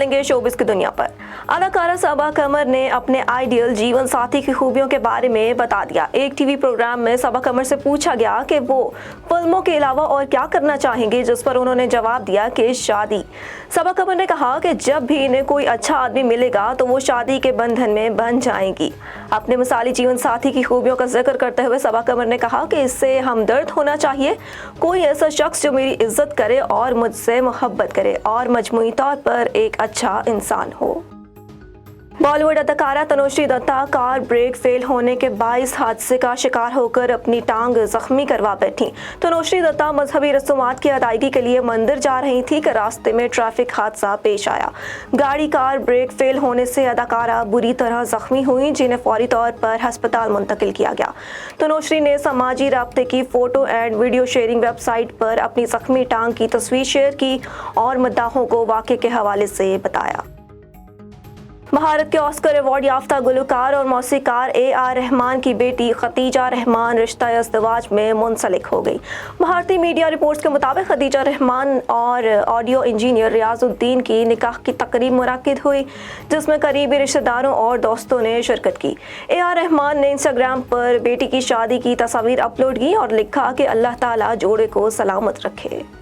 जाएंगे शोबिस की दुनिया पर। अदाकारा सबा कमर ने अपने आइडियल जीवन साथी की खूबियों के बारे में बता दिया। एक टीवी प्रोग्राम में सबा कमर से पूछा गया कि वो फिल्मों के अलावा और क्या करना चाहेंगे, जिस पर उन्होंने जवाब दिया कि शादी। सबा कमर ने कहा कि जब भी इन्हें कोई अच्छा आदमी मिलेगा तो वो शादी के बंधन में बंध जाएंगी। अपने मिसाली जीवन साथी की खूबियों का जिक्र करते हुए सबा कमर ने कहा कि इससे हमदर्द होना चाहिए, कोई ऐसा शख्स जो मेरी इज्जत करे और मुझसे मोहब्बत करे और मजमूई तौर पर एक अच्छा इंसान हो। बॉलीवुड अदाकारा Tanushree Dutta car brake fail होने के बाइस हादसे का शिकार होकर अपनी टांग जख्मी करवा बैठी। तनुश्री दत्ता मजहबी रसूमात की अदायगी के लिए मंदिर जा रही थी कि रास्ते में ट्रैफिक हादसा पेश आया। गाड़ी कार ब्रेक फेल होने से अदाकारा बुरी तरह जख्मी हुई, जिन्हें फौरी तौर पर अस्पताल मुंतकिल किया गया। तनुश्री ने समाजी राब्ते की photo and video sharing website पर अपनी जख्मी टांग की तस्वीर शेयर की और मद्दाहों को वाक़े के हवाले से बताया। भारत के ऑस्कर अवार्ड याफ्ता गुलकार और मौसीकार AR रहमान की बेटी खतीजा रहमान रिश्ता इज़्दिवाज में मुंसलिक हो गई। भारतीय मीडिया रिपोर्ट्स के मुताबिक खतीजा रहमान और ऑडियो इंजीनियर रियाजुद्दीन की निकाह की तकरीब मुनक्किद हुई, जिसमें करीबी रिश्तेदारों और दोस्तों ने शिरकत की। AR रहमान ने इंस्टाग्राम पर बेटी की शादी की तस्वीर अपलोड की और लिखा कि अल्लाह ताला जोड़े को सलामत रखे।